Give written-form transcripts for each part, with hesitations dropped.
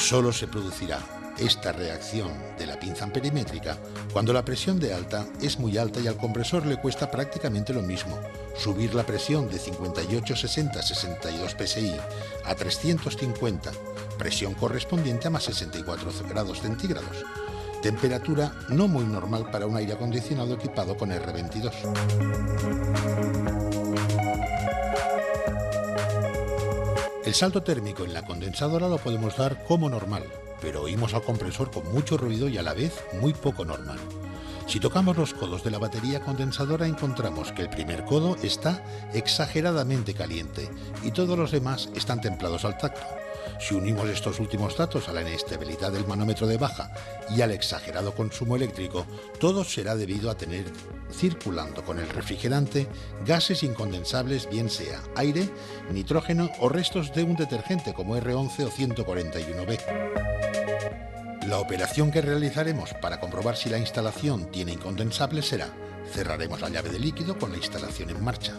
Solo se producirá esta reacción de la pinza amperimétrica cuando la presión de alta es muy alta y al compresor le cuesta prácticamente lo mismo subir la presión de 58-60-62 psi a 350, presión correspondiente a más 64 grados centígrados, temperatura no muy normal para un aire acondicionado equipado con R22. El salto térmico en la condensadora lo podemos dar como normal, pero oímos al compresor con mucho ruido y a la vez muy poco normal. Si tocamos los codos de la batería condensadora encontramos que el primer codo está exageradamente caliente y todos los demás están templados al tacto. Si unimos estos últimos datos a la inestabilidad del manómetro de baja y al exagerado consumo eléctrico, todo será debido a tener circulando con el refrigerante gases incondensables, bien sea aire, nitrógeno o restos de un detergente como R11 o 141B. La operación que realizaremos para comprobar si la instalación tiene incondensables será: cerraremos la llave de líquido con la instalación en marcha.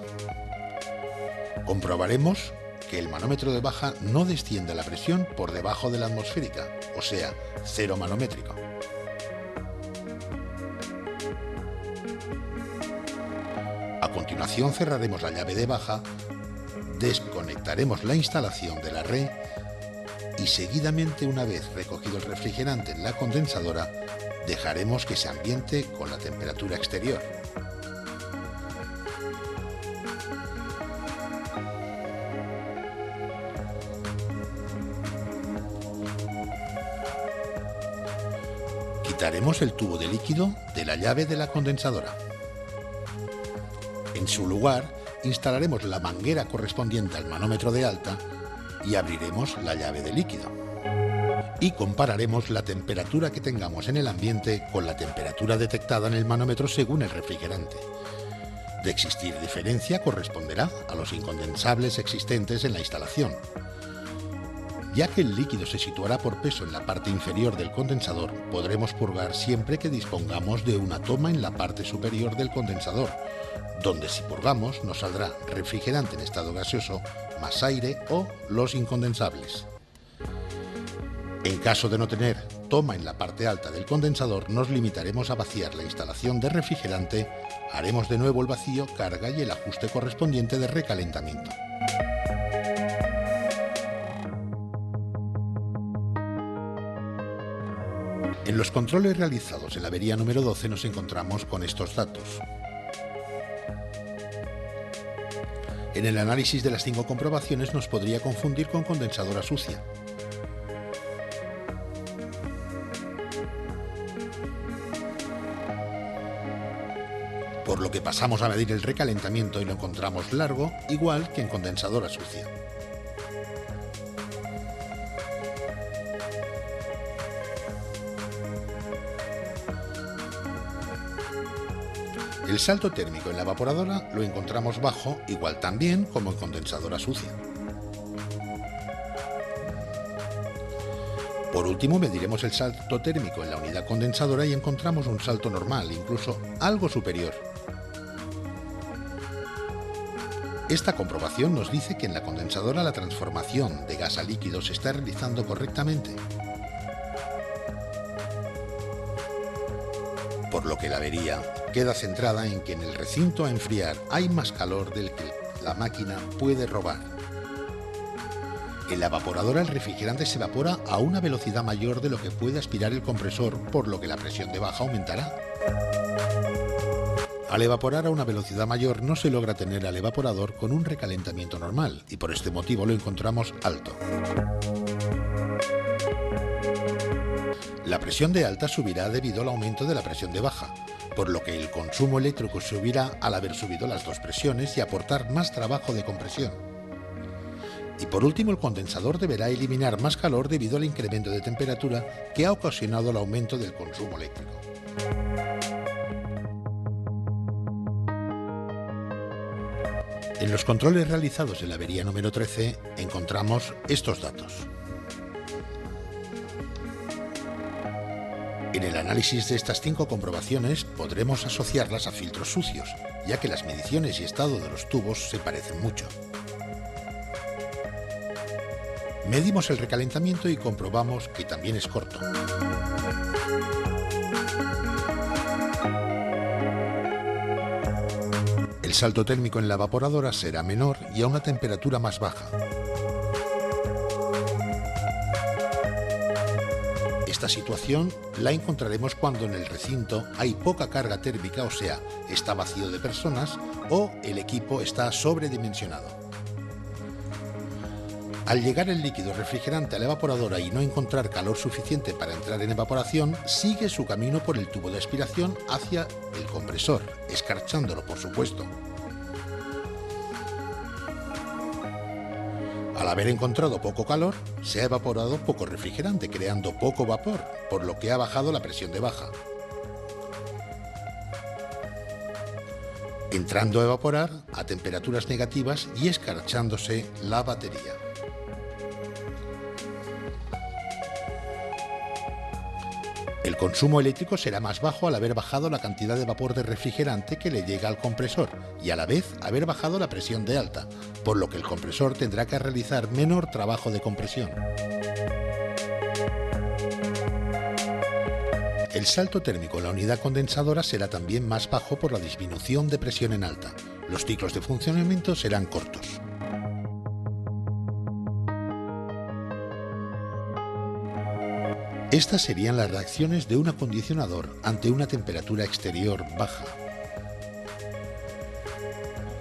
Comprobaremos que el manómetro de baja no descienda la presión por debajo de la atmosférica, o sea, cero manométrico. A continuación cerraremos la llave de baja, desconectaremos la instalación de la red y seguidamente, una vez recogido el refrigerante en la condensadora, dejaremos que se ambiente con la temperatura exterior. Quitaremos el tubo de líquido de la llave de la condensadora. En su lugar, instalaremos la manguera correspondiente al manómetro de alta y abriremos la llave de líquido. Y compararemos la temperatura que tengamos en el ambiente con la temperatura detectada en el manómetro según el refrigerante. De existir diferencia, corresponderá a los incondensables existentes en la instalación. Ya que el líquido se situará por peso en la parte inferior del condensador, podremos purgar siempre que dispongamos de una toma en la parte superior del condensador, donde si purgamos nos saldrá refrigerante en estado gaseoso más aire o los incondensables. En caso de no tener toma en la parte alta del condensador, nos limitaremos a vaciar la instalación de refrigerante, haremos de nuevo el vacío, carga y el ajuste correspondiente de recalentamiento. En los controles realizados en la avería número 12 nos encontramos con estos datos. En el análisis de las 5 comprobaciones nos podría confundir con condensadora sucia. Por lo que pasamos a medir el recalentamiento y lo encontramos largo, igual que en condensadora sucia. El salto térmico en la evaporadora lo encontramos bajo, igual también como en condensadora sucia. Por último, mediremos el salto térmico en la unidad condensadora y encontramos un salto normal, incluso algo superior. Esta comprobación nos dice que en la condensadora la transformación de gas a líquido se está realizando correctamente, por lo que la avería queda centrada en que en el recinto a enfriar hay más calor del que la máquina puede robar. En la evaporadora el refrigerante se evapora a una velocidad mayor de lo que puede aspirar el compresor, por lo que la presión de baja aumentará. Al evaporar a una velocidad mayor no se logra tener al evaporador con un recalentamiento normal y por este motivo lo encontramos alto. La presión de alta subirá debido al aumento de la presión de baja, por lo que el consumo eléctrico subirá al haber subido las dos presiones y aportar más trabajo de compresión. Y por último, el condensador deberá eliminar más calor debido al incremento de temperatura que ha ocasionado el aumento del consumo eléctrico. En los controles realizados en la avería número 13 encontramos estos datos. En el análisis de estas 5 comprobaciones podremos asociarlas a filtros sucios, ya que las mediciones y estado de los tubos se parecen mucho. Medimos el recalentamiento y comprobamos que también es corto. El salto térmico en la evaporadora será menor y a una temperatura más baja. Esta situación la encontraremos cuando en el recinto hay poca carga térmica, o sea, está vacío de personas o el equipo está sobredimensionado. Al llegar el líquido refrigerante a la evaporadora y no encontrar calor suficiente para entrar en evaporación, sigue su camino por el tubo de aspiración hacia el compresor, escarchándolo, por supuesto. Al haber encontrado poco calor, se ha evaporado poco refrigerante, creando poco vapor, por lo que ha bajado la presión de baja. Entrando a evaporar a temperaturas negativas y escarchándose la batería. El consumo eléctrico será más bajo al haber bajado la cantidad de vapor de refrigerante que le llega al compresor y a la vez haber bajado la presión de alta, por lo que el compresor tendrá que realizar menor trabajo de compresión. El salto térmico en la unidad condensadora será también más bajo por la disminución de presión en alta. Los ciclos de funcionamiento serán cortos. Estas serían las reacciones de un acondicionador ante una temperatura exterior baja.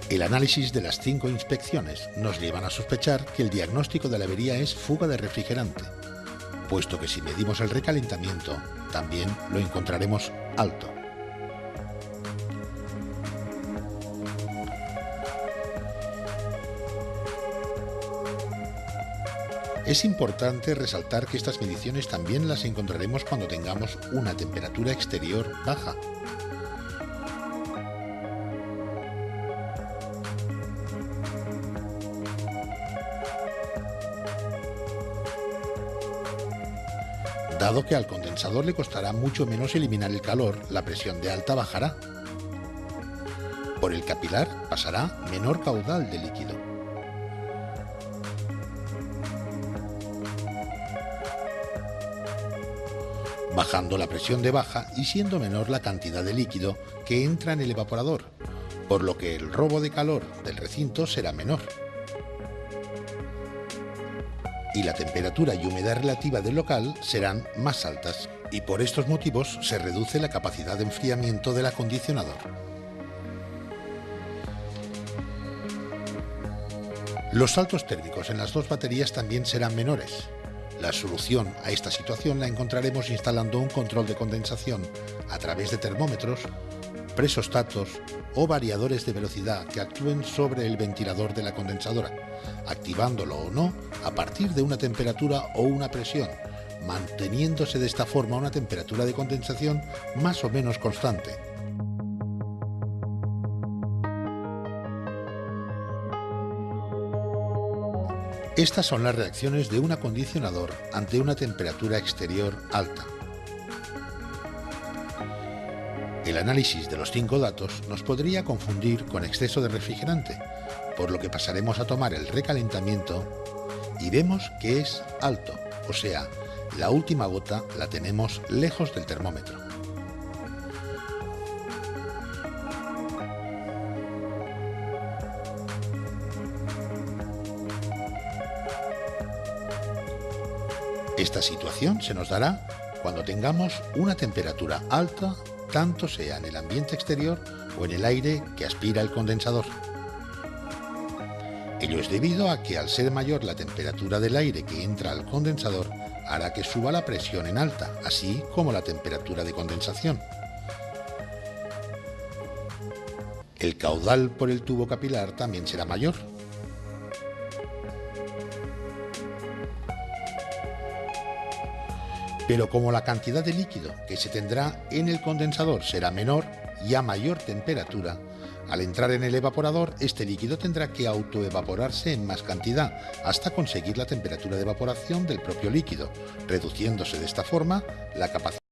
El análisis de las 5 inspecciones nos llevan a sospechar que el diagnóstico de la avería es fuga de refrigerante, puesto que si medimos el recalentamiento, también lo encontraremos alto. Es importante resaltar que estas mediciones también las encontraremos cuando tengamos una temperatura exterior baja. Dado que al condensador le costará mucho menos eliminar el calor, la presión de alta bajará. Por el capilar pasará menor caudal de líquido. Bajando la presión de baja y siendo menor la cantidad de líquido que entra en el evaporador, por lo que el robo de calor del recinto será menor. Y la temperatura y humedad relativa del local serán más altas, y por estos motivos se reduce la capacidad de enfriamiento del acondicionador. Los saltos térmicos en las dos baterías también serán menores. La solución a esta situación la encontraremos instalando un control de condensación a través de termómetros, presostatos o variadores de velocidad que actúen sobre el ventilador de la condensadora, activándolo o no a partir de una temperatura o una presión, manteniéndose de esta forma una temperatura de condensación más o menos constante. Estas son las reacciones de un acondicionador ante una temperatura exterior alta. El análisis de los 5 datos nos podría confundir con exceso de refrigerante, por lo que pasaremos a tomar el recalentamiento y vemos que es alto, o sea, la última gota la tenemos lejos del termómetro. Esta situación se nos dará cuando tengamos una temperatura alta, tanto sea en el ambiente exterior o en el aire que aspira el condensador. Ello es debido a que al ser mayor la temperatura del aire que entra al condensador hará que suba la presión en alta, así como la temperatura de condensación. El caudal por el tubo capilar también será mayor. Pero como la cantidad de líquido que se tendrá en el condensador será menor y a mayor temperatura, al entrar en el evaporador, este líquido tendrá que autoevaporarse en más cantidad hasta conseguir la temperatura de evaporación del propio líquido, reduciéndose de esta forma la capacidad